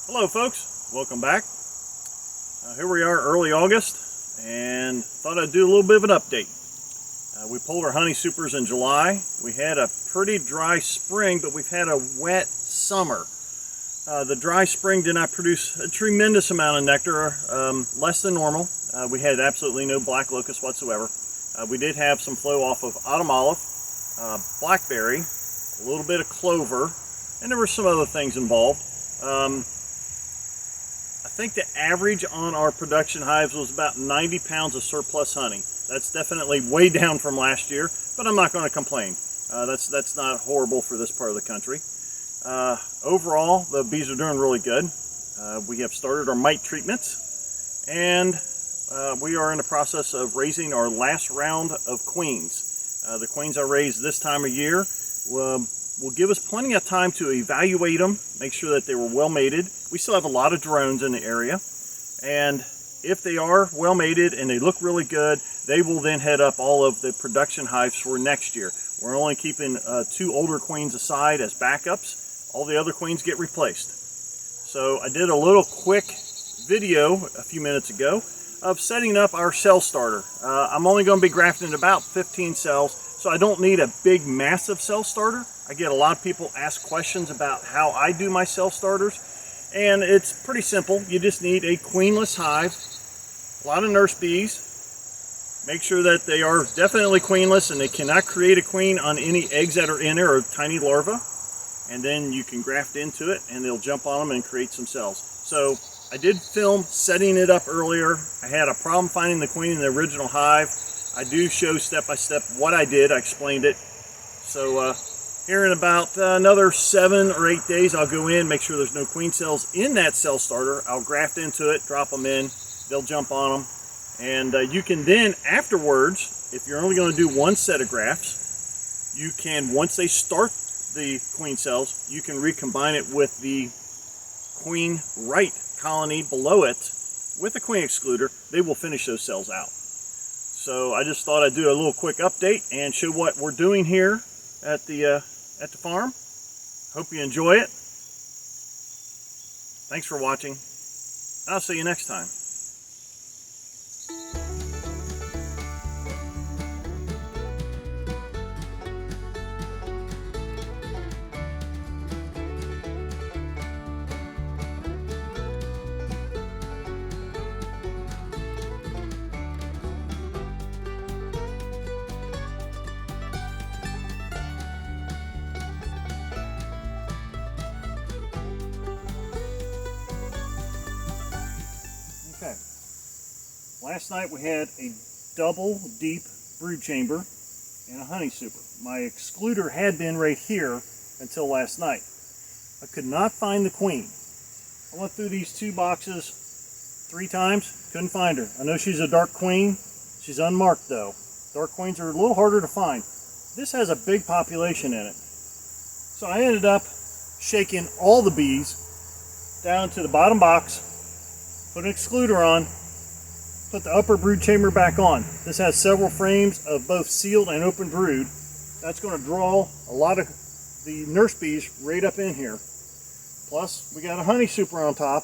Hello folks, welcome back. Here we are early August and thought I'd do a little bit of an update. We pulled our honey supers in July. We had a pretty dry spring, but we've had a wet summer. The dry spring did not produce a tremendous amount of nectar, less than normal. We had absolutely no black locust whatsoever. We did have some flow off of autumn olive, blackberry, a little bit of clover, and there were some other things involved. I think the average on our production hives was about 90 pounds of surplus honey. That's definitely way down from last year, but I'm not going to complain. That's not horrible for this part of the country. Overall, the bees are doing really good. We have started our mite treatments, and we are in the process of raising our last round of queens. The queens I raised this time of year will give us plenty of time to evaluate them, make sure that they were well mated. We still have a lot of drones in the area, and if they are well mated and they look really good, they will then head up all of the production hives for next year. We're only keeping 2 older queens aside as backups. All the other queens get replaced. So I did a little quick video a few minutes ago of setting up our cell starter. I'm only going to be grafting about 15 cells, so I don't need a big massive cell starter. I get a lot of people ask questions about how I do my cell starters, and it's pretty simple. You just need a queenless hive, a lot of nurse bees. Make sure that they are definitely queenless and they cannot create a queen on any eggs that are in there or tiny larvae. And then you can graft into it and they'll jump on them and create some cells. So I did film setting it up earlier. I had a problem finding the queen in the original hive. I do show step by step what I did. I explained it. So here in about another 7 or 8 days, I'll go in, make sure there's no queen cells in that cell starter. I'll graft into it, drop them in, they'll jump on them. And you can then, afterwards, if you're only going to do 1 set of grafts, you can, once they start the queen cells, you can recombine it with the queen right colony below it with a queen excluder. They will finish those cells out. So I just thought I'd do a little quick update and show what we're doing here at the farm. Hope you enjoy it. Thanks for watching. I'll see you next time. Okay, last night we had a double deep brood chamber and a honey super. My excluder had been right here until last night. I could not find the queen. I went through these 2 boxes 3 times, couldn't find her. I know she's a dark queen. She's unmarked though. Dark queens are a little harder to find. This has a big population in it. So I ended up shaking all the bees down to the bottom box, put an excluder on, put the upper brood chamber back on. This has several frames of both sealed and open brood. That's going to draw a lot of the nurse bees right up in here. Plus, we got a honey super on top.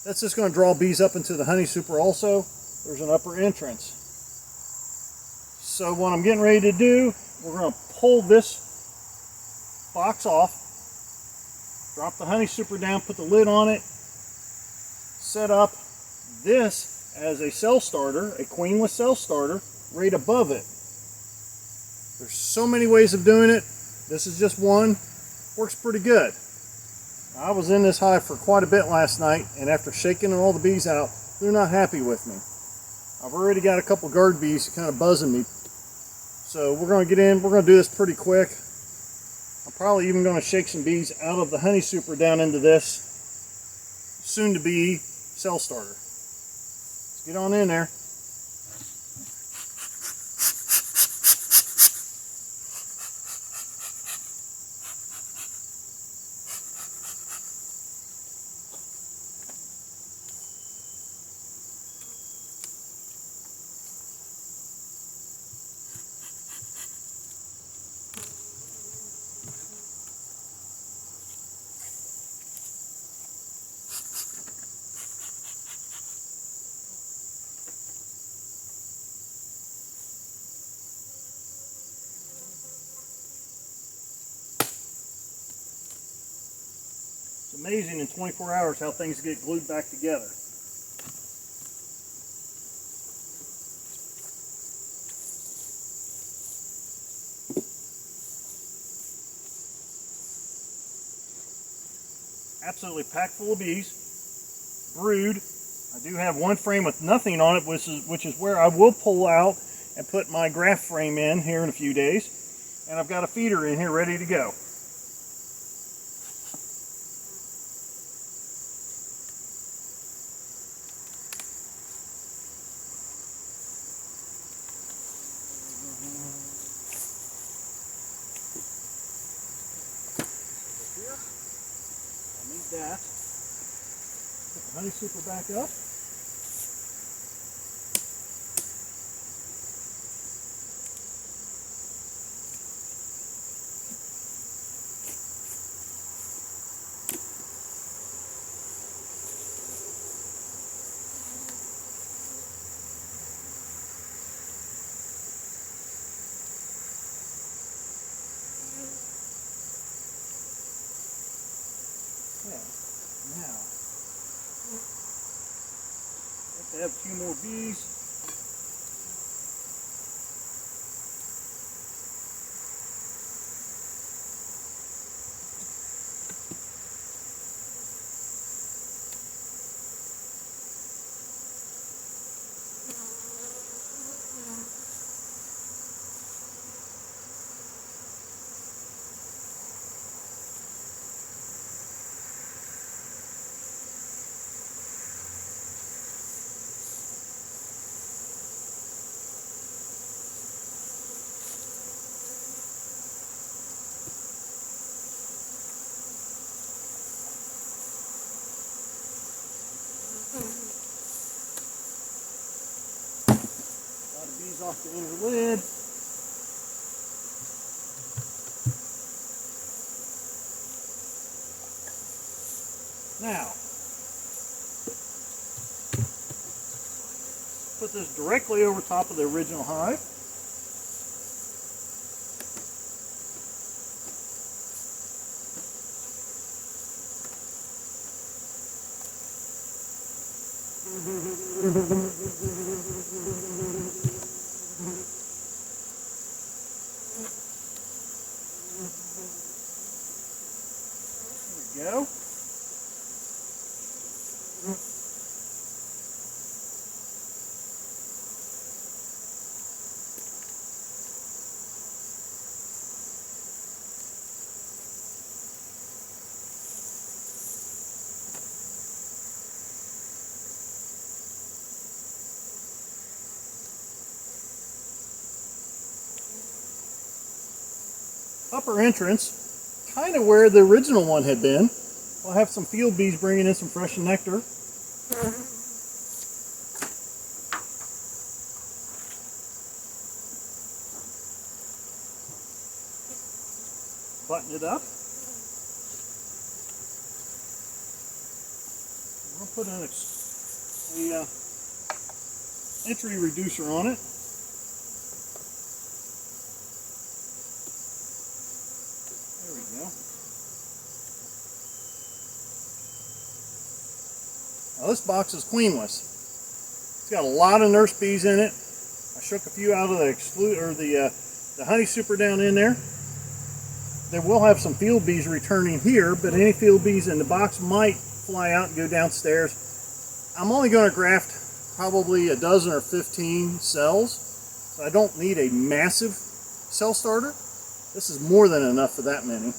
That's just going to draw bees up into the honey super also. There's an upper entrance. So what I'm getting ready to do, we're going to pull this box off, drop the honey super down, put the lid on it, set up this as a cell starter, a queenless cell starter, right above it. There's so many ways of doing it. This is just one. Works pretty good. I was in this hive for quite a bit last night, and after shaking all the bees out, they're not happy with me. I've already got a couple guard bees kind of buzzing me. So we're going to get in. We're going to do this pretty quick. I'm probably even going to shake some bees out of the honey super down into this soon to be cell starter. Let's get on in there. amazing in 24 hours how things get glued back together. Absolutely packed full of bees, brood. I do have one frame with nothing on it, which is where I will pull out and put my Graft frame in here in a few days. And I've got a feeder in here ready to go. That. Put the honey super back up. Now, have to have a few more bees. Bees off the inner lid. Now, put this directly over top of the original hive. There we go. Upper entrance, kind of where the original one had been. We'll have some field bees bringing in some fresh nectar. Button it up. We'll put an entry reducer on it. There we go. Now this box is queenless. It's got a lot of nurse bees in it. I shook a few out of the honey super down in there. There will have some field bees returning here, but any field bees in the box might fly out and go downstairs. I'm only going to graft probably a dozen or 15 cells, so I don't need a massive cell starter. This is more than enough for that many.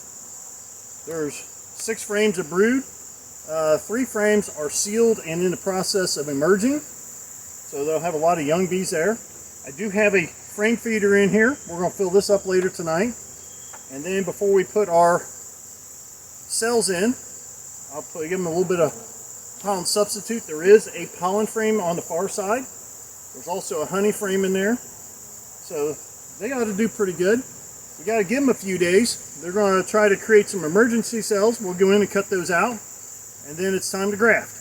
There's 6 frames of brood. 3 frames are sealed and in the process of emerging, so they'll have a lot of young bees there. I do have a frame feeder in here. We're going to fill this up later tonight. And then before we put our cells in, I'll give them a little bit of pollen substitute. There is a pollen frame on the far side. There's also a honey frame in there. So they ought to do pretty good. We got to give them a few days. They're going to try to create some emergency cells. We'll go in and cut those out. And then it's time to graft.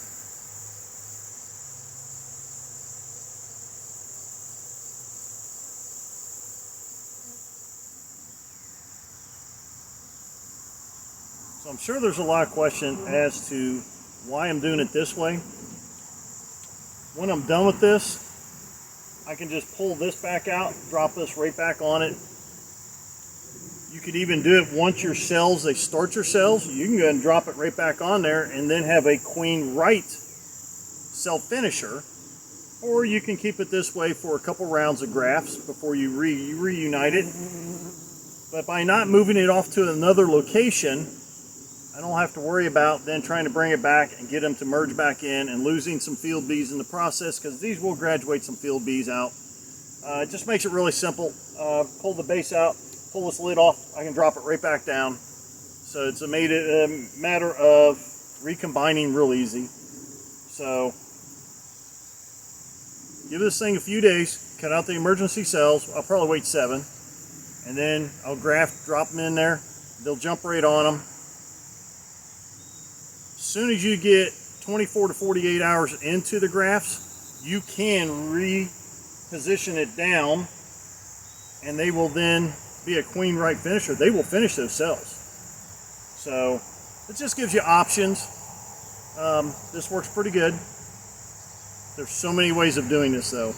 So I'm sure there's a lot of question as to why I'm doing it this way. When I'm done with this, I can just pull this back out, drop this right back on it. You could even do it once your cells, they start your cells, you can go ahead and drop it right back on there and then have a queen right cell finisher. Or you can keep it this way for a couple rounds of grafts before you reunite it. But by not moving it off to another location, I don't have to worry about then trying to bring it back and get them to merge back in and losing some field bees in the process, because these will graduate some field bees out. It just makes it really simple. Pull the base out, pull this lid off, I can drop it right back down. So it's a matter of recombining real easy. So give this thing a few days, cut out the emergency cells. I'll probably wait 7. And then I'll graft, drop them in there. They'll jump right on them. As soon as you get 24 to 48 hours into the grafts, you can reposition it down and they will then be a queen right finisher. They will finish those cells. So it just gives you options. This works pretty good. There's so many ways of doing this though.